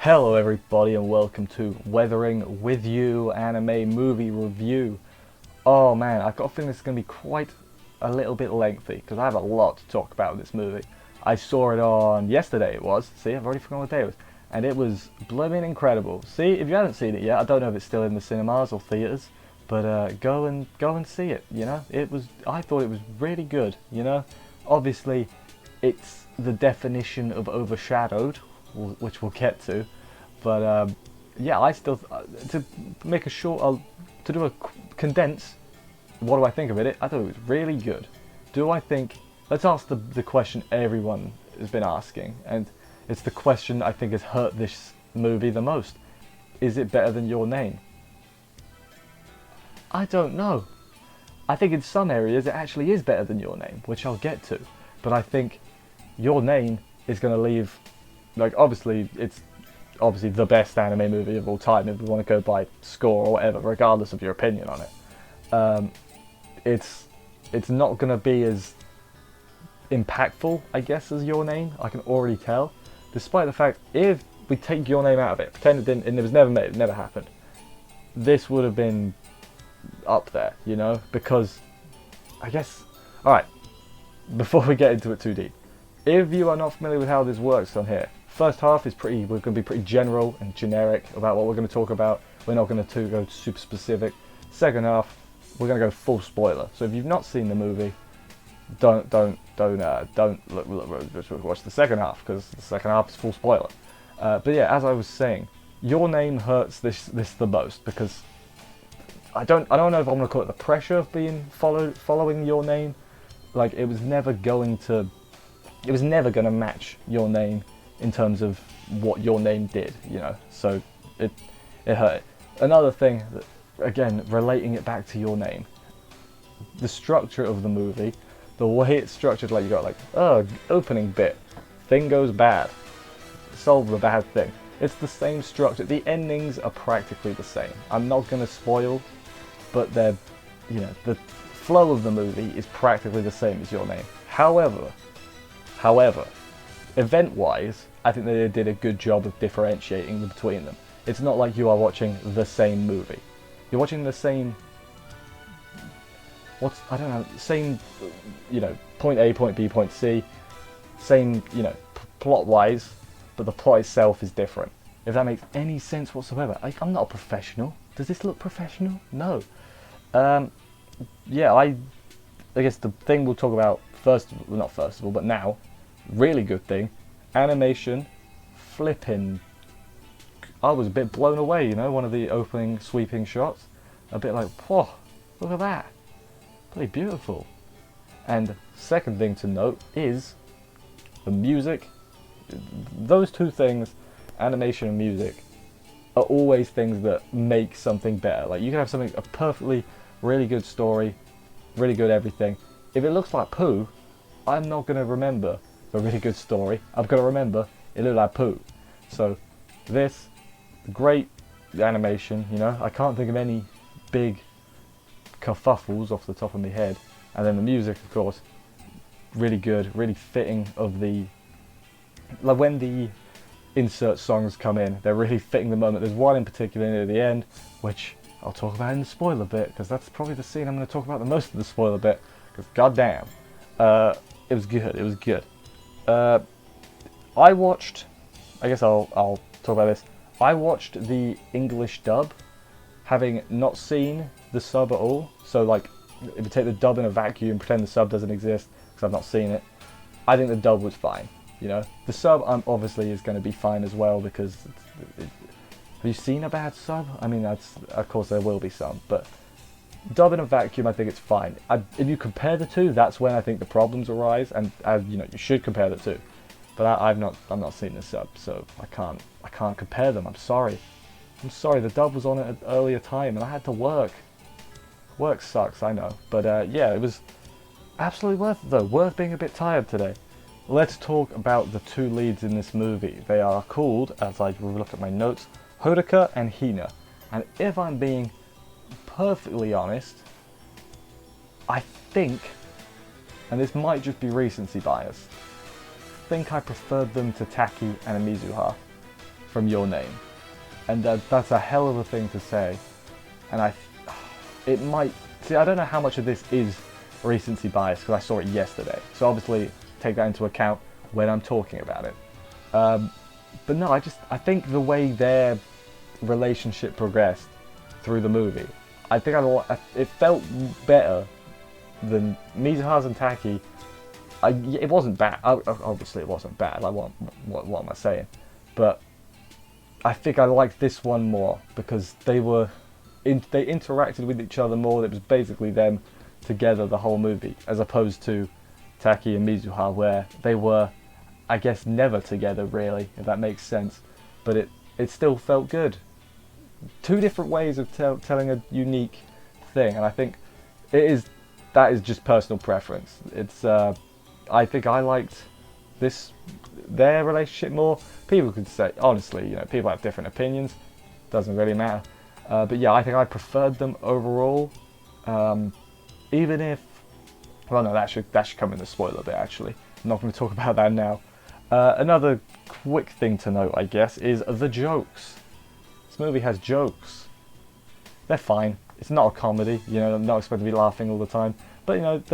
Hello everybody and welcome to Weathering With You anime movie review. Oh man, I've got a feeling this is going to be quite a little bit lengthy because I have a lot to talk about in this movie. I saw it on yesterday it was, see I've already forgotten what day it was, and it was blooming incredible. See, if you haven't seen it yet, I don't know if it's still in the cinemas or theatres, but go and see it, you know. I thought it was really good, you know. Obviously, it's the definition of overshadowed, which we'll get to, but yeah, I still to make a short, to do a condense. What do I think of it? I thought it was really good. Do I think? Let's ask the question everyone has been asking, and it's the question I think has hurt this movie the most. Is it better than Your Name? I don't know. I think in some areas it actually is better than Your Name, which I'll get to. But I think Your Name is going to leave, like, obviously it's obviously the best anime movie of all time if we want to go by score or whatever, regardless of your opinion on it. It's not going to be as impactful, I guess, as Your Name. I can already tell, despite the fact if we take Your Name out of it, pretend it didn't, and it was never made, it never happened, this would have been up there, you know, because I guess, alright, before we get into it too deep, if you are not familiar with how this works on here, first half is we're going to be pretty general and generic about what we're going to talk about. We're not going to go super specific. Second half, we're going to go full spoiler. So if you've not seen the movie, don't watch the second half, because the second half is full spoiler. But yeah, as I was saying, Your Name hurts this the most because I don't know if I'm going to call it the pressure of being following Your Name. Like, it was never going to match Your Name in terms of what Your Name did, you know. So it hurt. Another thing, that, again, relating it back to Your Name, the structure of the movie, the way it's structured, like you got like, opening bit, thing goes bad, solve the bad thing. It's the same structure. The endings are practically the same. I'm not going to spoil, but they're, you know, the flow of the movie is practically the same as Your Name. However, event-wise, I think they did a good job of differentiating between them. It's not like you are watching the same movie. You're watching the same, same, you know, point A, point B, point C, same, you know, plot-wise, but the plot itself is different. If that makes any sense whatsoever. I'm not a professional. Does this look professional? No. Yeah, I guess the thing we'll talk about not first of all, but now, really good thing, animation, flipping. I was a bit blown away, you know, one of the opening sweeping shots, a bit like, whoa, look at that, pretty beautiful. And second thing to note is the music. Those two things, animation and music, are always things that make something better. Like, you can have a perfectly really good story, really good everything. If it looks like poo, I'm not going to remember a really good story. I'm going to remember it looked like poo. So this, great animation, you know, I can't think of any big kerfuffles off the top of my head. And then the music, of course, really good, really fitting of the, like when the insert songs come in, they're really fitting the moment. There's one in particular near the end, which I'll talk about in the spoiler bit, because that's probably the scene I'm going to talk about the most of the spoiler bit, because goddamn, it was good, it was good. I watched, I guess I'll talk about this, I watched the English dub, having not seen the sub at all. So like, if you take the dub in a vacuum, pretend the sub doesn't exist, because I've not seen it, I think the dub was fine, you know. The sub obviously is going to be fine as well, because have you seen a bad sub? I mean, that's, of course there will be some, but dub in a vacuum, I think it's fine. If you compare the two, that's when I think the problems arise, and you know, you should compare the two. But I'm not seeing the sub, so I can't compare them. I'm sorry. The dub was on at an earlier time, and I had to work. Work sucks, I know, but yeah, it was absolutely worth it though. Worth being a bit tired today. Let's talk about the two leads in this movie. They are called, as I look at my notes, Hodoka and Hina. And if I'm being perfectly honest, I think, and this might just be recency bias, I think I preferred them to Taki and Mizuha. from Your Name. And that's a hell of a thing to say. And it might, see, I don't know how much of this is recency bias because I saw it yesterday. So obviously take that into account when I'm talking about it. But no, I think the way their relationship progressed through the movie, I think it felt better than Mizuha's and Taki. It wasn't bad. Obviously, it wasn't bad. Like, what am I saying? But I think I liked this one more because they interacted with each other more. It was basically them together the whole movie, as opposed to Taki and Mizuha, where they were, I guess, never together really, if that makes sense. But it still felt good. Two different ways of telling a unique thing, and I think that is just personal preference. It's I think I liked their relationship more. People could say, honestly, people have different opinions. Doesn't really matter. But yeah, I think I preferred them overall. Even if, well, no, that should come in the spoiler bit. Actually, I'm not going to talk about that now. Another quick thing to note, I guess, is the jokes. This movie has jokes. They're fine. It's not a comedy. I'm not expected to be laughing all the time. But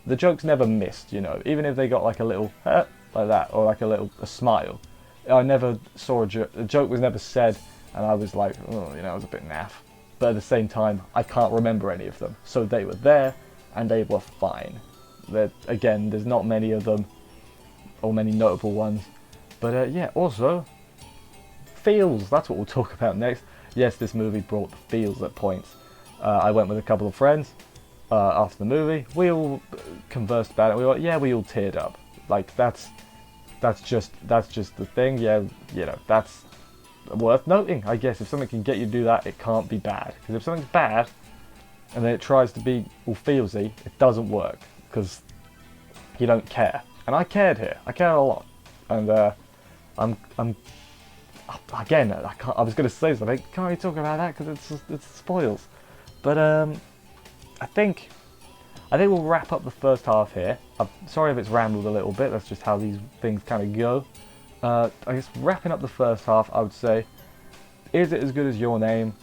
the jokes never missed. Even if they got like a little like that, or like a smile. I never saw a joke. The joke was never said, and I was like, oh, it was a bit naff. But at the same time, I can't remember any of them. So they were there, and they were fine. Again, there's not many of them, or many notable ones. But yeah, also, feels. That's what we'll talk about next. Yes, this movie brought the feels at points. I went with a couple of friends after the movie. We all conversed about it. We all teared up. Like that's just the thing. Yeah, that's worth noting, I guess. If something can get you to do that, it can't be bad. Because if something's bad and then it tries to be all feelsy, it doesn't work because you don't care. And I cared here. I cared a lot. And I'm again. I was going to say something. Can't really talk about that because it's spoils. But I think we'll wrap up the first half here. I'm sorry if it's rambled a little bit. That's just how these things kind of go. I guess wrapping up the first half, I would say, is it as good as Your Name?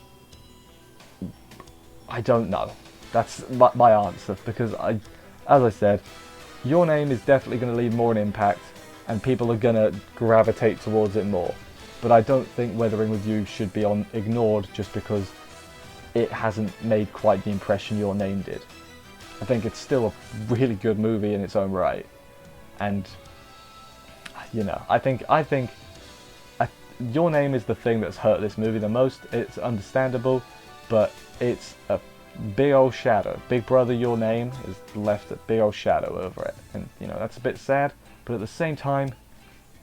I don't know. That's my answer, because as I said, Your Name is definitely going to leave more an impact, and people are going to gravitate towards it more. But I don't think Weathering With You should be ignored just because it hasn't made quite the impression Your Name did. I think it's still a really good movie in its own right, and I think Your Name is the thing that's hurt this movie the most. It's understandable, but it's a big old shadow. Big Brother Your Name has left a big old shadow over it, and that's a bit sad. But at the same time,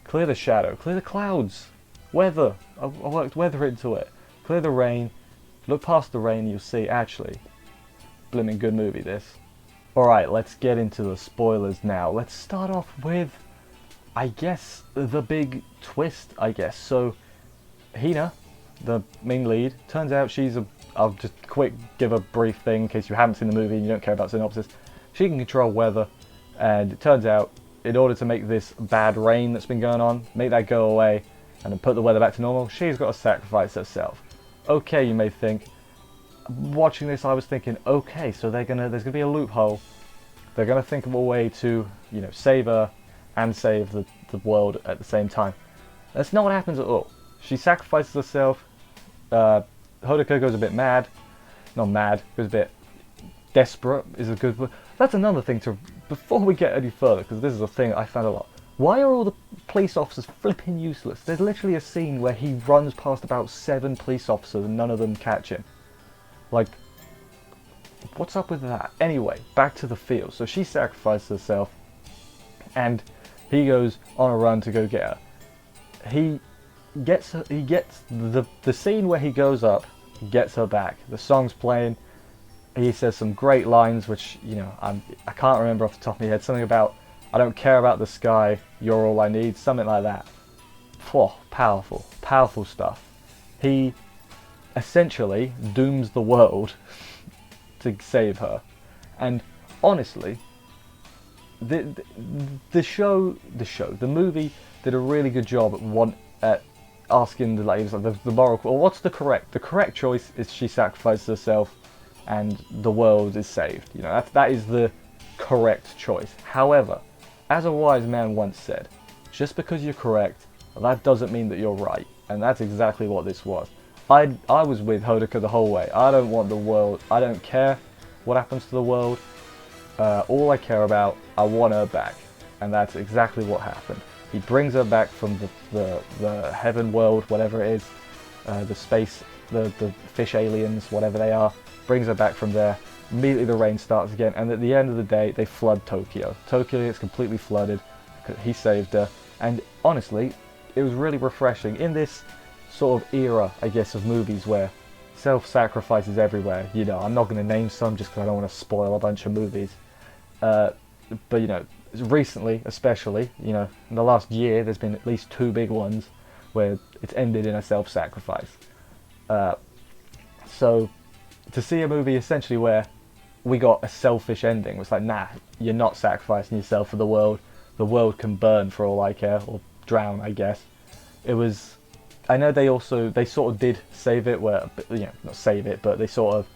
clear the shadow, clear the clouds, weather. I worked weather into it. Clear the rain. Look past the rain, you'll see. Actually, blimmin' good movie this. All right, let's get into the spoilers now. Let's start off with, I guess, the big twist, I guess. So, Hina, the main lead, turns out I'll just give a brief thing in case you haven't seen the movie and you don't care about synopsis. She can control weather, and it turns out, in order to make this bad rain that's been going on, make that go away, and then put the weather back to normal, she's got to sacrifice herself. Okay, you may think. Watching this, I was thinking, okay, so there's gonna be a loophole. They're gonna think of a way to, save her and save the world at the same time. That's not what happens at all. She sacrifices herself. Hodaka goes a bit mad. Not mad, goes a bit desperate is a good word. That's another thing before we get any further, because this is a thing I found a lot. Why are all the police officers flipping useless? There's literally a scene where he runs past about 7 police officers and none of them catch him. Like, what's up with that? Anyway, back to the field. So she sacrifices herself, and he goes on a run to go get her. He gets the scene where he goes up, gets her back. The song's playing. He says some great lines, which I can't remember off the top of my head. Something about, I don't care about the sky, you're all I need. Something like that. Oh, powerful stuff. He essentially dooms the world to save her, and honestly, the movie did a really good job at asking the moral, or what's the correct choice is she sacrifices herself and the world is saved. You know, that is the correct choice. However, as a wise man once said, just because you're correct, that doesn't mean that you're right. And that's exactly what this was. I was with Hodoka the whole way. I don't want the world, I don't care what happens to the world. All I care about, I want her back. And that's exactly what happened. He brings her back from the heaven world, whatever it is, the space, the fish aliens, whatever they are, brings her back from there. Immediately the rain starts again, and at the end of the day, they flood Tokyo. Tokyo is completely flooded. He saved her, and honestly, it was really refreshing in this sort of era, I guess, of movies where self-sacrifice is everywhere. You know, I'm not going to name some just because I don't want to spoil a bunch of movies. But you know, recently, especially, you know, in the last year, there's been at least 2 big ones where it's ended in a self-sacrifice. So to see a movie essentially where we got a selfish ending, was like, nah, you're not sacrificing yourself for the world. The world can burn for all I care, or drown, I guess. It was, I know they sort of did save it, where, you know, not save it, but they sort of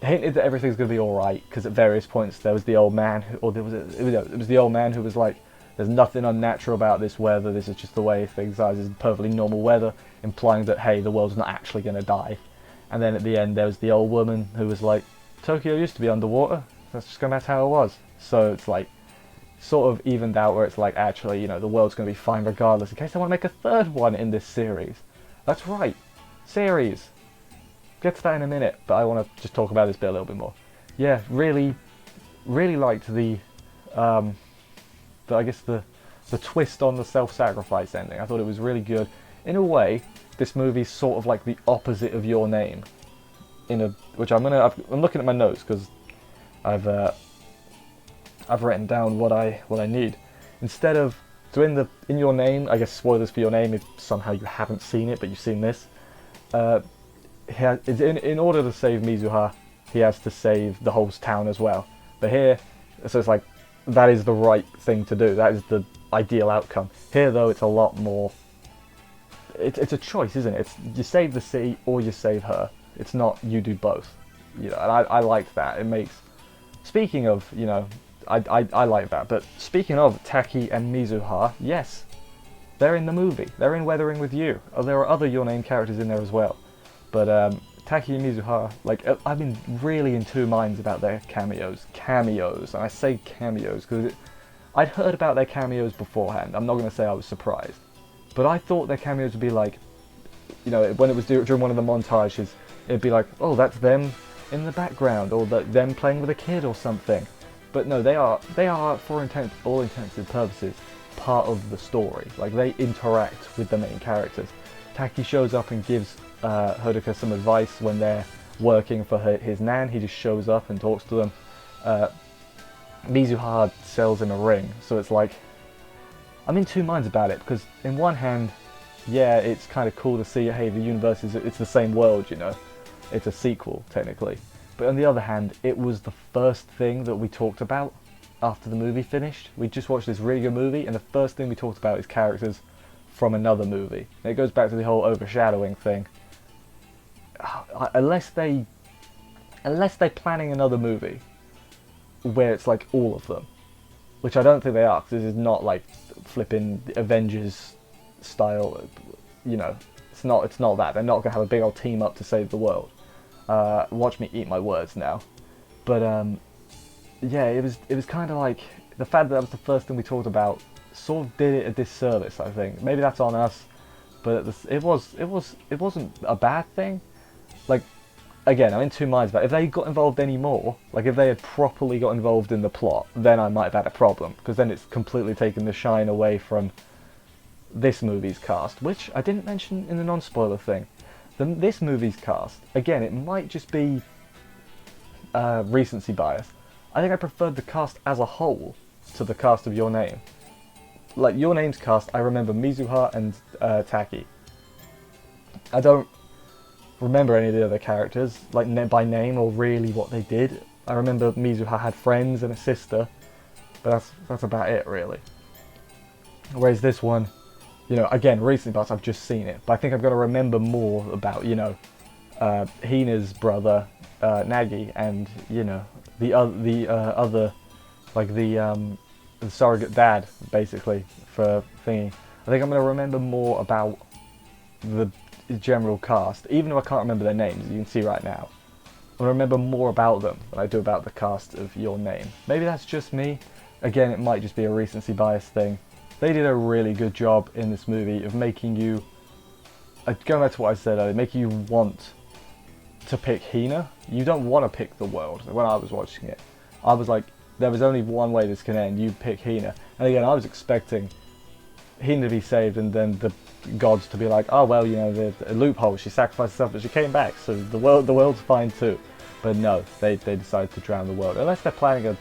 hinted that everything's going to be alright, because at various points there was the old man, it was the old man who was like, there's nothing unnatural about this weather, this is just the way things are, this is perfectly normal weather, implying that, hey, the world's not actually going to die. And then at the end there was the old woman who was like, Tokyo used to be underwater, that's how it was. So it's like, sort of evened out where it's like, actually, you know, the world's going to be fine regardless, in case they want to make a 3rd one in this series. That's right, series. Get to that in a minute, but I want to just talk about this bit a little bit more. Yeah, really liked the twist on the self-sacrifice ending. I thought it was really good. In a way, this movie's sort of like the opposite of Your Name. Which I'm looking at my notes because I've written down what I need. Instead of in Your Name, I guess spoilers for Your Name if somehow you haven't seen it but you've seen this. In order to save Mizuha, he has to save the whole town as well. But here, so it's like, that is the right thing to do. That is the ideal outcome. Here, though, it's a lot more. It's a choice, isn't it? It's you save the city or you save her. It's not you do both. You know, and I liked that. It makes. Speaking of, you know, I like that. But speaking of Taki and Mizuha, yes, they're in the movie. They're in Weathering with You. Oh, there are other Your Name characters in there as well. But Taki and Mizuha, like, I've been really in 2 minds about their cameos. And I say cameos because I'd heard about their cameos beforehand. I'm not going to say I was surprised. But I thought their cameos would be like, you know, when it was during one of the montages, it'd be like, oh, that's them in the background, or them playing with a kid or something. But no, they are for all intents and purposes, part of the story. Like, they interact with the main characters. Taki shows up and gives Hodoka some advice when they're working for his nan. He just shows up and talks to them. Mizuha sells him a ring, so it's like, I'm in 2 minds about it, because in one hand, yeah, it's kind of cool to see, hey, the universe it's the same world, you know, it's a sequel technically. But on the other hand, it was the first thing that we talked about after the movie finished. We just watched this really good movie, and the first thing we talked about is characters from another movie. And it goes back to the whole overshadowing thing. Unless they're planning another movie where it's like all of them, which I don't think they are, because this is not like flipping Avengers style, you know, it's not that. They're not going to have a big old team up to save the world. Watch me eat my words now. But yeah, it was kind of like, the fact that was the first thing we talked about sort of did it a disservice, I think. Maybe that's on us, but it wasn't a bad thing. Like, again, I'm in 2 minds about it. If they got involved any more, like if they had properly got involved in the plot, then I might have had a problem, because then it's completely taken the shine away from this movie's cast, which I didn't mention in the non-spoiler thing. This movie's cast, again, it might just be recency bias. I think I preferred the cast as a whole to the cast of Your Name. Like, Your Name's cast, I remember Mizuha and Taki. I don't remember any of the other characters, like by name or really what they did. I remember Mizuha had friends and a sister, but that's about it really. Whereas this one, you know, again, recently, but I've just seen it. But I think I'm going to remember more about, you know, Hina's brother, Nagi, and, you know, other, like the surrogate dad, basically, for thingy. I think I'm going to remember more about the general cast, even though I can't remember their names, you can see right now. I remember more about them than I do about the cast of Your Name. Maybe that's just me. Again, it might just be a recency bias thing. They did a really good job in this movie of making you, going back to what I said earlier, making you want to pick Hina. You don't want to pick the world. When I was watching it, I was like, there was only one way this can end, you pick Hina. And again, I was expecting Hina to be saved and then the gods to be like, oh well, you know, the loophole, she sacrificed herself but she came back, so the world's fine too. But no, they decided to drown the world. Unless they're planning a...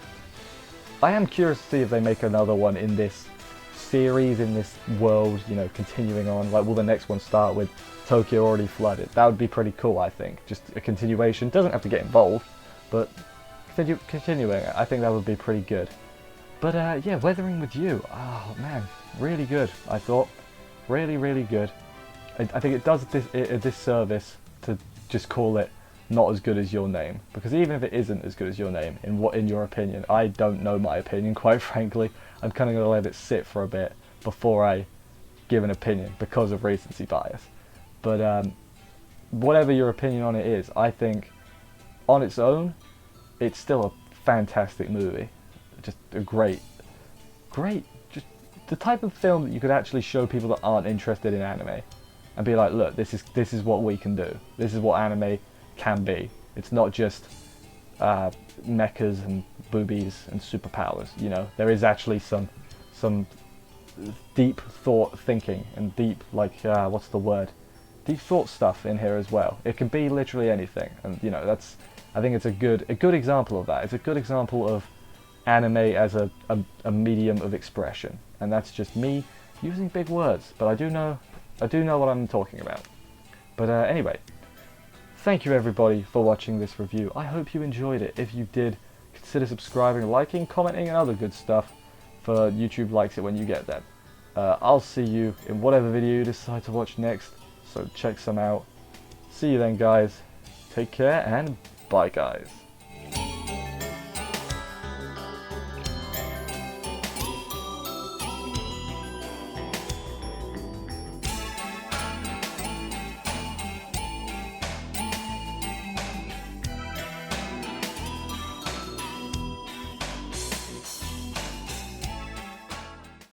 I am curious to see if they make another one in this series, in this world, you know, continuing on. Like, will the next one start with Tokyo already flooded? That would be pretty cool, I think. Just a continuation. Doesn't have to get involved, but continuing it, I think that would be pretty good. But yeah, Weathering with You, oh man, really good, I thought. Really, really good. I think it does a disservice to just call it not as good as Your Name, because even if it isn't as good as Your Name, in your opinion, I don't know my opinion, quite frankly. I'm kind of going to let it sit for a bit before I give an opinion because of recency bias. But whatever your opinion on it is, I think on its own, it's still a fantastic movie. Just a great, just the type of film that you could actually show people that aren't interested in anime and be like, look, this is what we can do. This is what anime can be. It's not just mechas and boobies and superpowers. You know, there is actually some deep thought thinking and deep, like, what's the word? Deep thought stuff in here as well. It can be literally anything, and you know, that's, I think it's a good example of that. It's a good example of anime as a medium of expression, and that's just me using big words, but I do know what I'm talking about. But anyway, thank you everybody for watching this review. I hope you enjoyed it. If you did, consider subscribing, liking, commenting, and other good stuff, for YouTube likes it when you get them. I'll see you in whatever video you decide to watch next, so check some out. See you then, guys. Take care, and bye, guys.